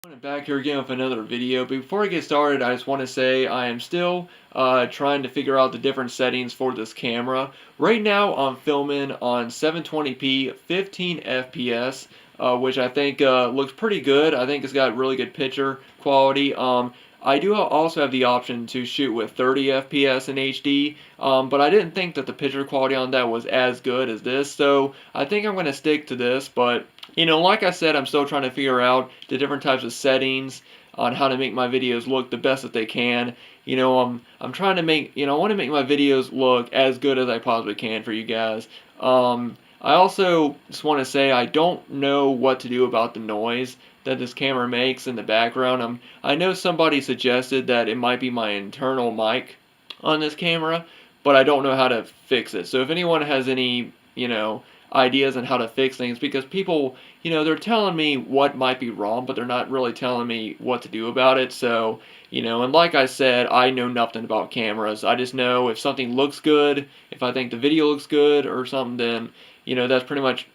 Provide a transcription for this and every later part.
Back here again with another video. Before I get started, I just want to say I am still trying to figure out the different settings for this camera. Right now I'm filming on 720p 15 FPS, which I think looks pretty good. I think it's got really good picture quality. I do also have the option to shoot with 30 FPS in HD, but I didn't think that the picture quality on that was as good as this, so I think I'm going to stick to this. But like I said, I'm still trying to figure out the different types of settings on how to make my videos look the best that they can. I'm trying to make, I want to make my videos look as good as I possibly can for you guys. I also just want to say I don't know what to do about the noise that this camera makes in the background. I know somebody suggested that it might be my internal mic on this camera, but I don't know how to fix it. So if anyone has any, ideas on how to fix things, because people, they're telling me what might be wrong, but they're not really telling me what to do about it. So, and like I said, I know nothing about cameras. I just know if something looks good, if I think the video looks good or something, then, that's pretty much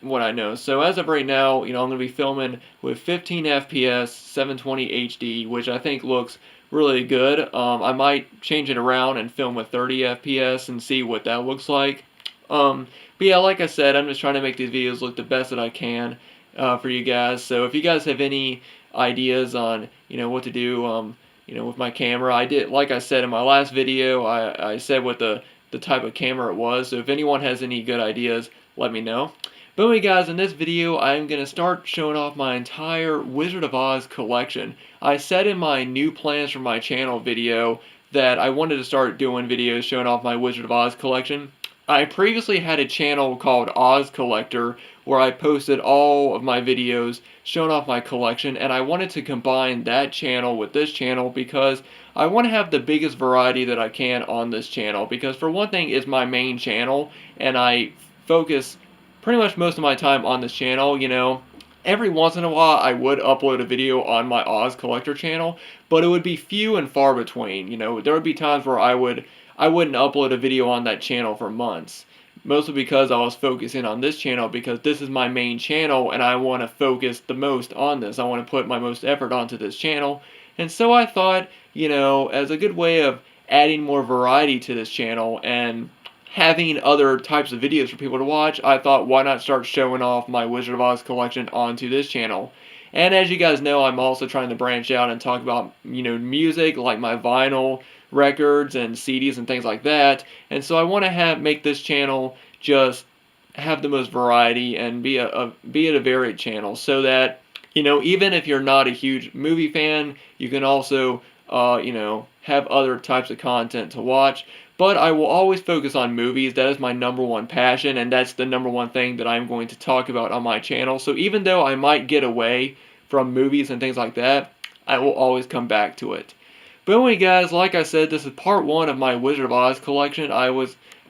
what I know. So as of right now, I'm going to be filming with 15 FPS, 720 HD, which I think looks really good. I might change it around and film with 30 FPS and see what that looks like. But yeah, like I said, I'm just trying to make these videos look the best that I can for you guys. So if you guys have any ideas on, what to do, with my camera, I did, like I said in my last video, I said what the type of camera it was. So if anyone has any good ideas, let me know. But anyway, guys, in this video, I'm going to start showing off my entire Wizard of Oz collection. I said in my new plans for my channel video that I wanted to start doing videos showing off my Wizard of Oz collection. I previously had a channel called Oz Collector where I posted all of my videos showing off my collection, and I wanted to combine that channel with this channel because I want to have the biggest variety that I can on this channel, because for one thing, it's my main channel and I focus pretty much most of my time on this channel. Every once in a while I would upload a video on my Oz Collector channel, but it would be few and far between. There would be times where I wouldn't upload a video on that channel for months, mostly because I was focusing on this channel, because this is my main channel and I want to focus the most on this. I want to put my most effort onto this channel. And so I thought, as a good way of adding more variety to this channel and having other types of videos for people to watch, I thought, why not start showing off my Wizard of Oz collection onto this channel. And as you guys know, I'm also trying to branch out and talk about, music, like my vinyl records and CDs and things like that. And so I want to make this channel just have the most variety and be a varied channel, so that, even if you're not a huge movie fan, you can also, have other types of content to watch. But I will always focus on movies. That is my number one passion, and that's the number one thing that I'm going to talk about on my channel. So even though I might get away from movies and things like that, I will always come back to it. But anyway, guys, like I said, this is part one of my Wizard of Oz collection.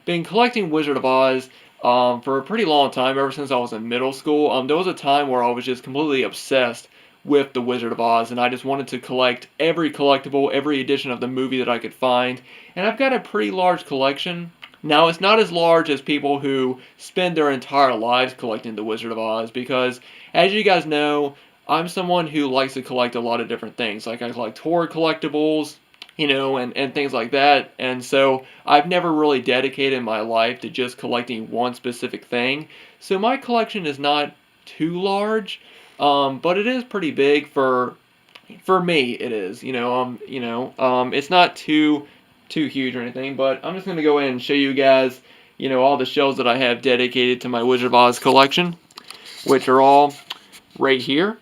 Been collecting Wizard of Oz for a pretty long time, ever since I was in middle school. There was a time where I was just completely obsessed with the Wizard of Oz, and I just wanted to collect every collectible, every edition of the movie that I could find. And I've got a pretty large collection. Now, it's not as large as people who spend their entire lives collecting the Wizard of Oz, because, as you guys know, I'm someone who likes to collect a lot of different things. Like, I collect horror collectibles, and things like that. And so I've never really dedicated my life to just collecting one specific thing. So my collection is not too large, but it is pretty big for me. It is, it's not too huge or anything. But I'm just gonna go in and show you guys, all the shelves that I have dedicated to my Wizard of Oz collection, which are all right here.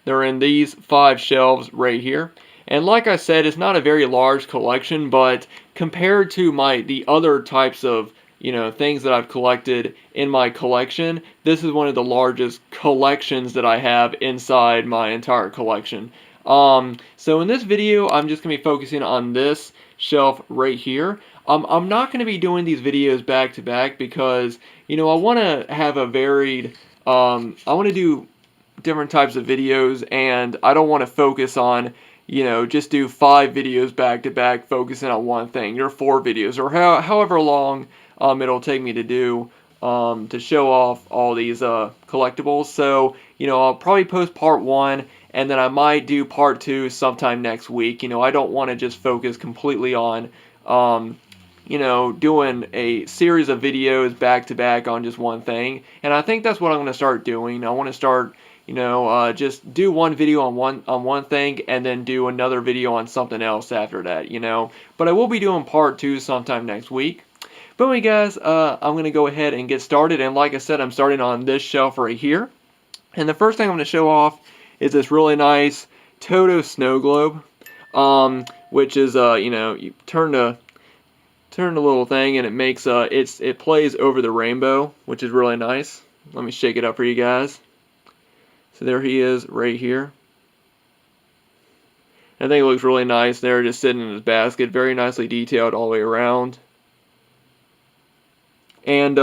They're in these 5 shelves right here. And like I said, it's not a very large collection, but compared to the other types of, things that I've collected in my collection, this is one of the largest collections that I have inside my entire collection. So in this video, I'm just going to be focusing on this shelf right here. I'm not going to be doing these videos back to back because, I want to have a varied, I want to do different types of videos, and I don't want to focus on, just do 5 videos back to back focusing on one thing, or 4 videos, or however long it'll take me to do to show off all these collectibles. So, I'll probably post part 1, and then I might do part 2 sometime next week. I don't want to just focus completely on, doing a series of videos back to back on just one thing. And I think that's what I'm going to start doing. I want to start, just do one video on one thing, and then do another video on something else after that. But I will be doing part 2 sometime next week. But anyway, guys, I'm going to go ahead and get started. And like I said, I'm starting on this shelf right here. And the first thing I'm going to show off is this really nice Toto snow globe, which is, you turn the little thing and it makes, it plays over the rainbow, which is really nice. Let me shake it up for you guys. So there he is right here. I think it looks really nice there, just sitting in his basket, very nicely detailed all the way around. And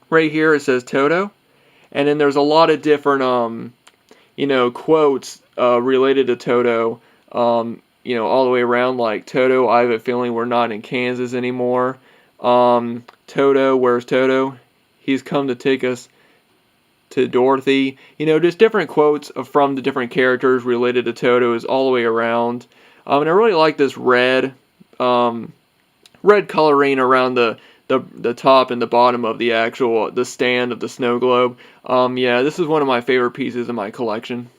right here it says Toto. And then there's a lot of different, quotes related to Toto, all the way around, like, Toto, I have a feeling we're not in Kansas anymore. Toto, where's Toto? He's come to take us to Dorothy. Just different quotes from the different characters related to Toto is all the way around. And I really like this red coloring around the top and the bottom of the stand of the snow globe. Yeah, this is one of my favorite pieces in my collection.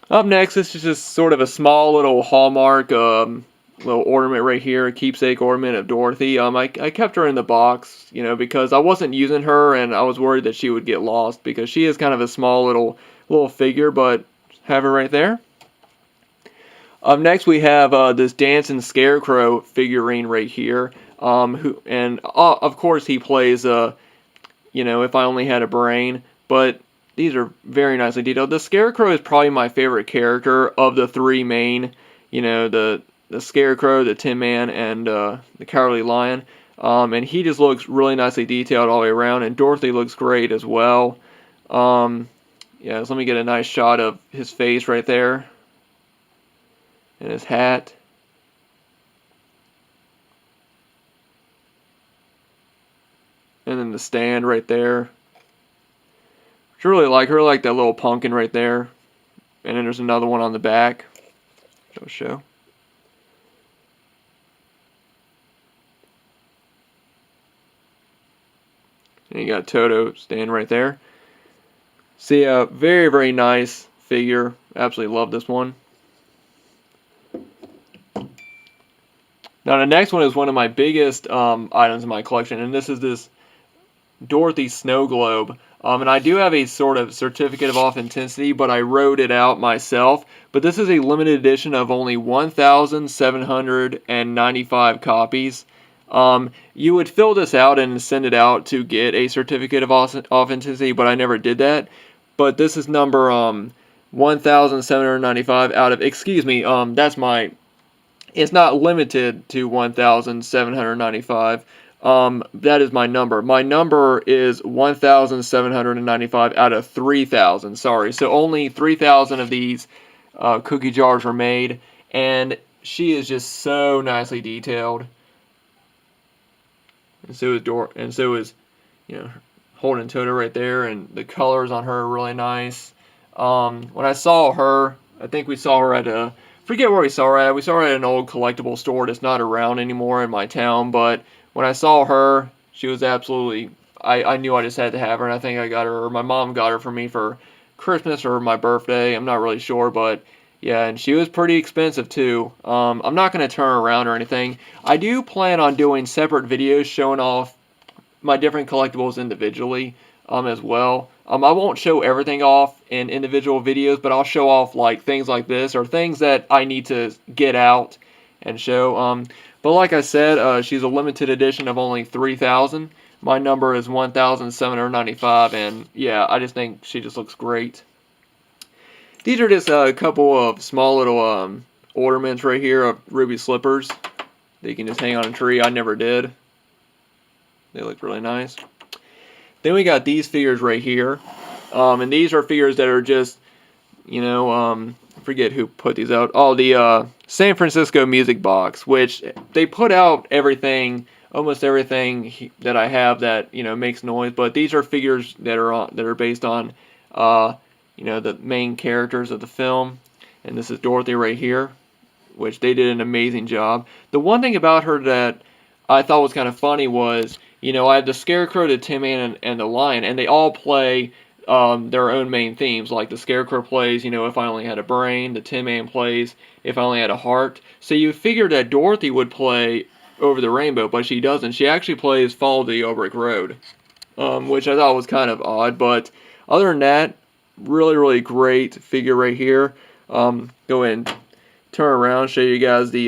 Up next, this is just sort of a small little Hallmark little ornament right here, a keepsake ornament of Dorothy. I kept her in the box, because I wasn't using her and I was worried that she would get lost, because she is kind of a small little figure, but have her right there. Up next, we have this dancing Scarecrow figurine right here, of course he plays, If I Only Had a Brain, but these are very nicely detailed. The Scarecrow is probably my favorite character of the three main, the Scarecrow, the Tin Man, and the Cowardly Lion. And he just looks really nicely detailed all the way around, and Dorothy looks great as well. Yeah, so let me get a nice shot of his face right there. And his hat. And then the stand right there. I really like her, like that little pumpkin right there. And then there's another one on the back. Show. And you got Toto stand right there. See, a very, very nice figure. Absolutely love this one. Now the next one is one of my biggest items in my collection, and this is this Dorothy snow globe. And I do have a sort of certificate of authenticity, but I wrote it out myself. But this is a limited edition of only 1,795 copies. You would fill this out and send it out to get a certificate of authenticity, but I never did that. But this is number 1,795 out of, excuse me, that's my... It's not limited to 1,795. That is my number. My number is 1,795 out of 3,000. Sorry. So only 3,000 of these cookie jars were made. And she is just so nicely detailed. And so is holding Toto right there. And the colors on her are really nice. When I saw her, I think we saw her at forget where we saw her at. We saw her at an old collectible store that's not around anymore in my town. But when I saw her, she was absolutely... I knew I just had to have her, and I think I got her, or my mom got her for me for Christmas or my birthday. I'm not really sure, but yeah, and she was pretty expensive too. I'm not going to turn her around or anything. I do plan on doing separate videos showing off my different collectibles individually as well. I won't show everything off in individual videos, but I'll show off like things like this or things that I need to get out and show. But like I said, she's a limited edition of only 3,000. My number is 1,795, and yeah, I just think she just looks great. These are just a couple of small little ornaments right here of ruby slippers that you can just hang on a tree. I never did. They look really nice. Then we got these figures right here. And these are figures that are just, I forget who put these out. Oh, the San Francisco Music Box, which they put out everything, almost everything that I have that, makes noise. But these are figures that are based on you know, the main characters of the film. And this is Dorothy right here, which they did an amazing job. The one thing about her that I thought was kind of funny was, you know, I have the Scarecrow, the Tin Man, and the Lion, and they all play their own main themes. Like the Scarecrow plays, you know, If I Only Had a Brain. The Tin Man plays If I Only Had a Heart. So you figured that Dorothy would play Over the Rainbow, but she doesn't. She actually plays Follow the Yellow Brick Road, which I thought was kind of odd. But other than that, really great figure right here. Go ahead and turn around, show you guys the,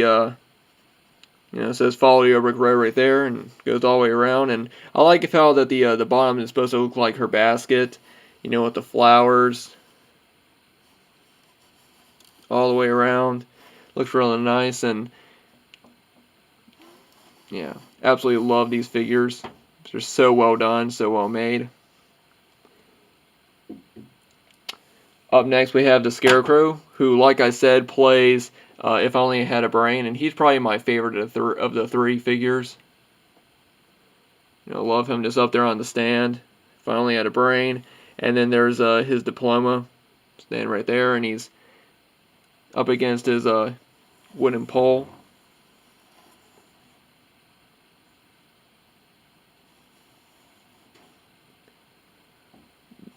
you know, it says Follow Your Brick Road right there, and goes all the way around. And I like how that the bottom is supposed to look like her basket, you know, with the flowers all the way around. Looks really nice, and yeah, absolutely love these figures. They're so well done, so well made. Up next, we have the Scarecrow, who, like I said, plays If I Only Had a Brain, and he's probably my favorite of the three figures. You know, love him just up there on the stand. If I Only Had a Brain. And then there's his diploma standing right there, and he's up against his wooden pole.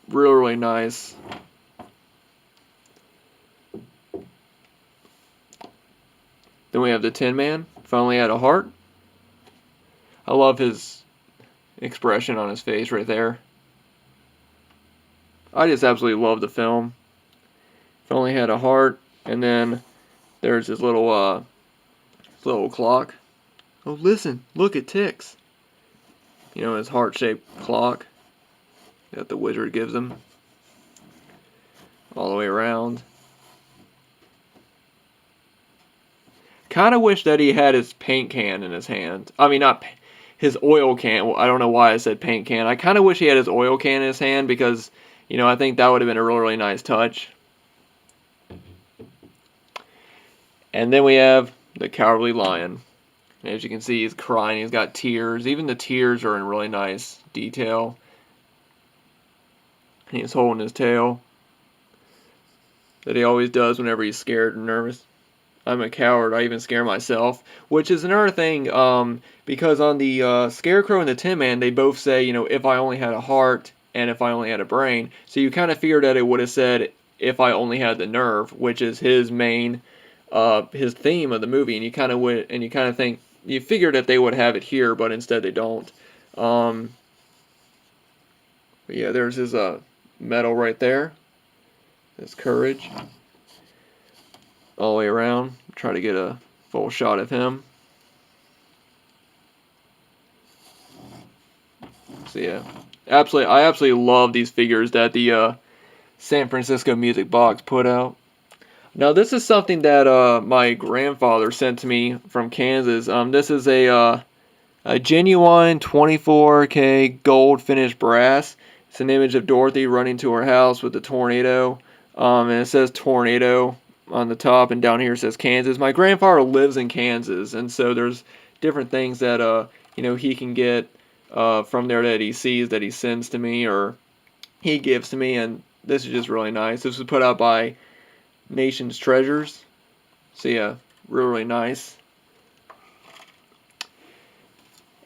Really nice. Then we have the Tin Man, If I Only Had a Heart. I love his expression on his face right there. I just absolutely love the film. If I Only Had a Heart. And then there's his little clock. Oh, listen, look, it ticks. You know, his heart-shaped clock that the wizard gives him. All the way around. Kind of wish that he had his paint can in his hand. I mean, not his oil can. Well, I don't know why I said paint can. I kind of wish he had his oil can in his hand because, you know, I think that would have been a really nice touch. And then we have the Cowardly Lion. As you can see, he's crying. He's got tears. Even the tears are in really nice detail. And he's holding his tail. That he always does whenever he's scared and nervous. I'm a coward. I even scare myself. Which is another thing, because on the Scarecrow and the Tin Man, they both say, you know, if I only had a heart and if I only had a brain. So you kind of figured that it would have said, if I only had the nerve, which is his main, his theme of the movie. And you kind of think, you figured that they would have it here, but instead they don't. But yeah, there's his medal right there. His courage. All the way around. Try to get a full shot of him. So yeah, I absolutely love these figures that the San Francisco Music Box put out. Now this is something that my grandfather sent to me from Kansas. This is a genuine 24K gold finished brass. It's an image of Dorothy running to her house with the tornado. And it says tornado on the top, and down here it says Kansas. My grandfather lives in Kansas, and so there's different things that you know, he can get from there that he sees, that he sends to me or he gives to me, and this is just really nice. This was put out by Nation's Treasures. So yeah, really nice.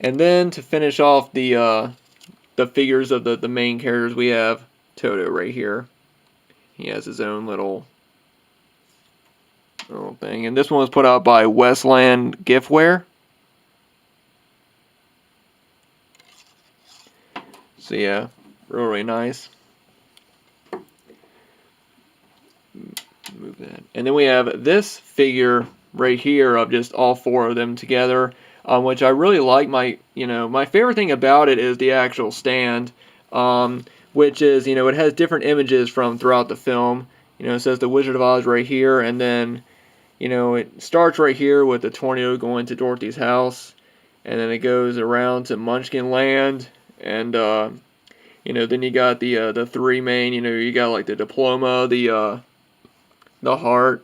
And then to finish off the figures of the main characters, we have Toto right here. He has his own little thing. And this one was put out by Westland Giftware. So yeah, really nice. Move that. And then we have this figure right here of just all four of them together, which I really like. My favorite thing about it is the actual stand, which is, you know, it has different images from throughout the film. You know, it says the Wizard of Oz right here, and then, you know, it starts right here with the tornado going to Dorothy's house, and then it goes around to Munchkin Land, and you know, then you got the three main. You know, you got like the diploma, the heart,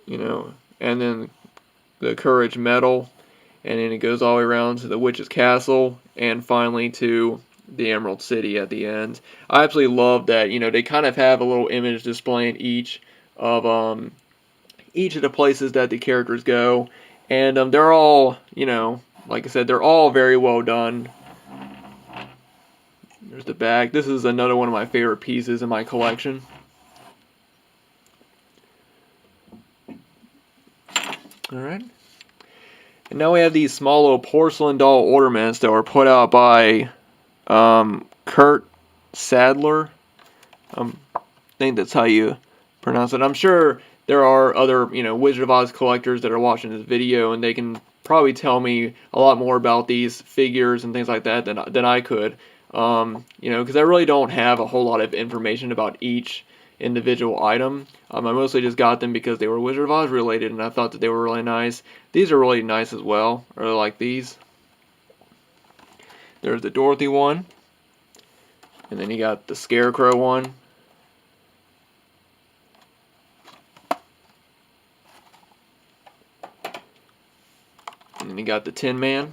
you know, and then the courage medal, and then it goes all the way around to the witch's castle, and finally to the Emerald City at the end. I absolutely love that. They kind of have a little image displaying each of the places that the characters go, and they're all, like I said, they're all very well done. There's the bag. This is another one of my favorite pieces in my collection. Alright. And now we have these small little porcelain doll ornaments that were put out by Kurt Sadler. I think that's how you pronounce it. I'm sure there are other, Wizard of Oz collectors that are watching this video, and they can probably tell me a lot more about these figures and things like that than I could. Because I really don't have a whole lot of information about each individual item. I mostly just got them because they were Wizard of Oz related, and I thought that they were really nice. These are really nice as well. I really like these. There's the Dorothy one, and then you got the Scarecrow one. And then you got the Tin Man.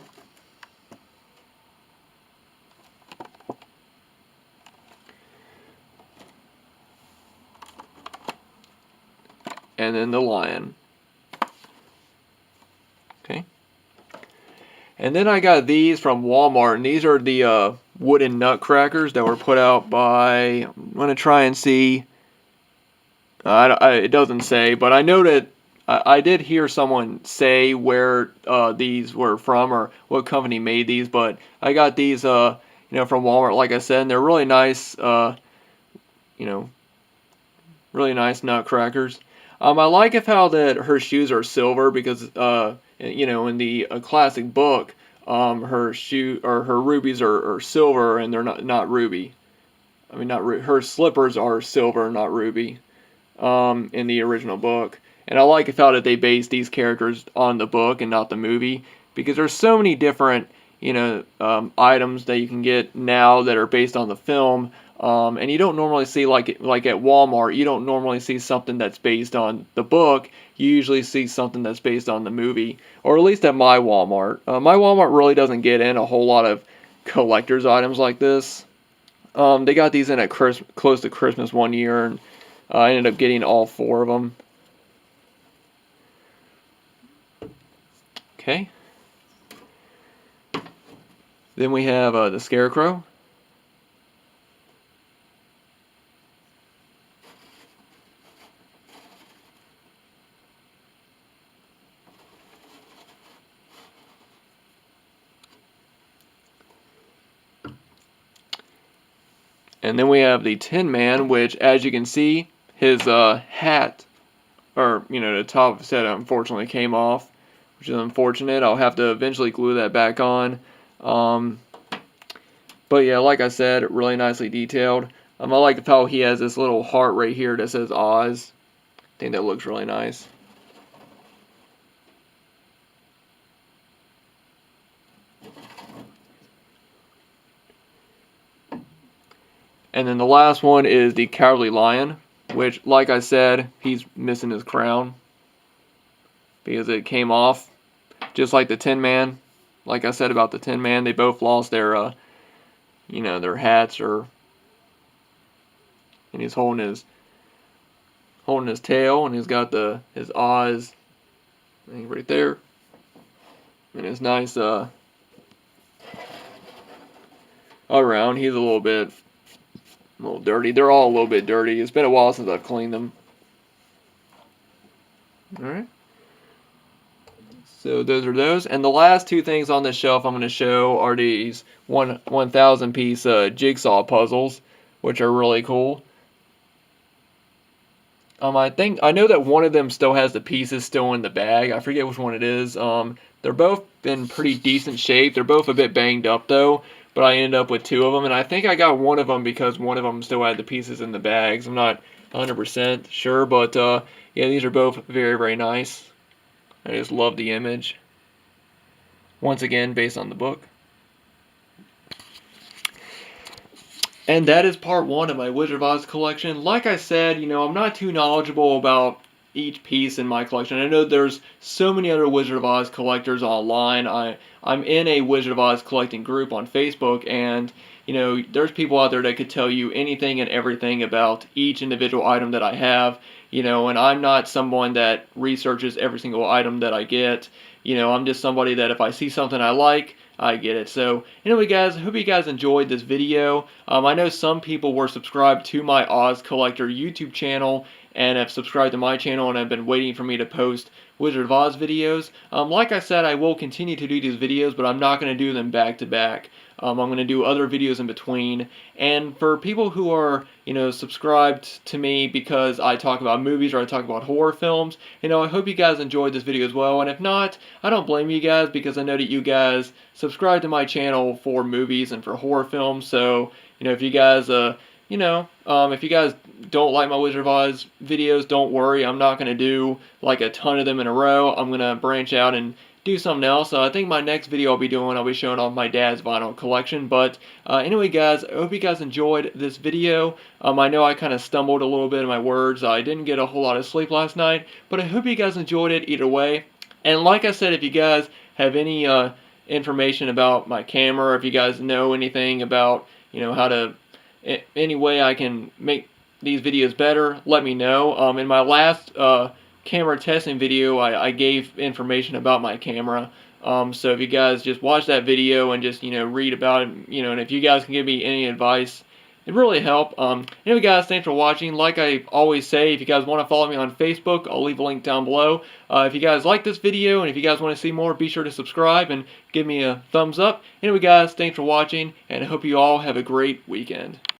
And then the Lion. Okay. And then I got these from Walmart, and these are the wooden Nutcrackers that were put out by, I'm going to try and see, it doesn't say, but I know that I did hear someone say where these were from or what company made these, but I got these, from Walmart, like I said, and they're really nice, really nice Nutcrackers. I like how that her shoes are silver because, in the classic book, her rubies are silver and they're not ruby. I mean, her slippers are silver, not ruby, in the original book. And I like how that they based these characters on the book and not the movie, because there's so many different, items that you can get now that are based on the film. And you don't normally see, like at Walmart, you don't normally see something that's based on the book. You usually see something that's based on the movie, or at least at my Walmart. My Walmart really doesn't get in a whole lot of collector's items like this. They got these in at close to Christmas one year, and I ended up getting all 4 of them. Okay. Then we have the Scarecrow. And then we have the Tin Man, which, as you can see, his hat, or, the top of his head, unfortunately came off, which is unfortunate. I'll have to eventually glue that back on. But yeah, like I said, really nicely detailed. I like how he has this little heart right here that says Oz. I think that looks really nice. And then the last one is the Cowardly Lion, which, like I said, he's missing his crown because it came off, just like the Tin Man. Like I said about the Tin Man, they both lost their, their hats, and he's holding his tail, and he's got his Oz thing right there, and his nice around. He's a little dirty. They're all a little bit dirty. It's been a while since I've cleaned them. Alright. So those are those. And the last 2 things on this shelf I'm going to show are these 1,000 piece Jigsaw puzzles, which are really cool. I know that one of them still has the pieces still in the bag. I forget which one it is. They're both in pretty decent shape. They're both a bit banged up though. But I ended up with 2 of them, and I think I got one of them because one of them still had the pieces in the bags. I'm not 100% sure, but yeah, these are both very, very nice. I just love the image. Once again, based on the book. And that is part 1 of my Wizard of Oz collection. Like I said, I'm not too knowledgeable about each piece in my collection. I know there's so many other Wizard of Oz collectors online. I'm in a Wizard of Oz collecting group on Facebook, and there's people out there that could tell you anything and everything about each individual item that I have, and I'm not someone that researches every single item that I get. I'm just somebody that if I see something I like, I get it. So anyway, guys, I hope you guys enjoyed this video. I know some people were subscribed to my Oz Collector YouTube channel and have subscribed to my channel and have been waiting for me to post Wizard of Oz videos. Like I said, I will continue to do these videos, but I'm not going to do them back to back. I'm going to do other videos in between. And for people who are, subscribed to me because I talk about movies or I talk about horror films, I hope you guys enjoyed this video as well. And if not, I don't blame you guys because I know that you guys subscribe to my channel for movies and for horror films. So, if you guys, if you guys don't like my Wizard of Oz videos, don't worry. I'm not going to do like a ton of them in a row. I'm going to branch out and do something else. I think my next video I'll be showing off my dad's vinyl collection. But anyway, guys, I hope you guys enjoyed this video. I know I kind of stumbled a little bit in my words. I didn't get a whole lot of sleep last night, but I hope you guys enjoyed it either way. And like I said, if you guys have any information about my camera, or if you guys know anything about, how to, any way I can make these videos better, let me know. In my last camera testing video, I gave information about my camera. So if you guys just watch that video and just, read about it, and if you guys can give me any advice, it'd really help. Anyway, guys, thanks for watching. Like I always say, if you guys want to follow me on Facebook, I'll leave a link down below. If you guys like this video and if you guys want to see more, be sure to subscribe and give me a thumbs up. Anyway, guys, thanks for watching, and I hope you all have a great weekend.